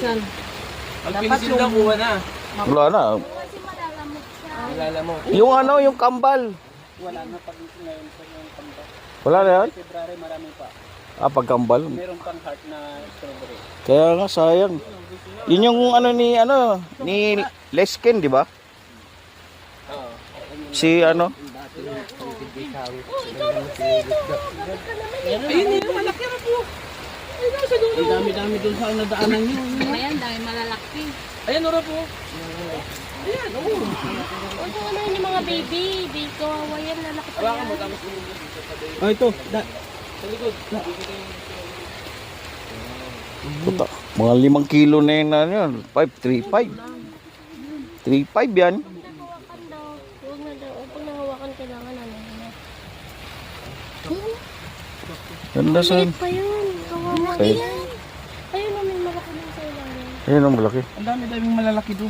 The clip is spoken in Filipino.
Pinisan. Ang pinisil daw, kuha na. Wala na. Kasi malalamog siya. Alala mo. Yung ano, yung kambal. Wala na pag ngayon sa yung kamba. Wala na yan? February marami pa. Pagkambal. Meron pang heart na strawberry. Kaya nga, sayang. Yun yung ni Lesken, di ba? Oo. Si ano? Ayun yun, malaki na po. Ayun na, sa dulo. Ang dami-dami dun sa nadaanan nyo. Ayan, dahil malalaki. Ayan, ora po. Ayan, oo. O, ito ano yun yung mga baby. Baby kawawa yan, lalaki pa Wala ka mo, yan. tapos mo. Oh, ito. Sa likod. Puta, mga 5 kilo na yun, ano yun. 3.5 yan. Hawakan daw. Huwag na daw. Pag nahawakan, kailangan ano. Ganda sa... Maliit pa yun. Kawawa Ay. yan. Ayun namin malaki din sa ilalim. Ayun ang malaki. Ang dami-daming malalaki dun.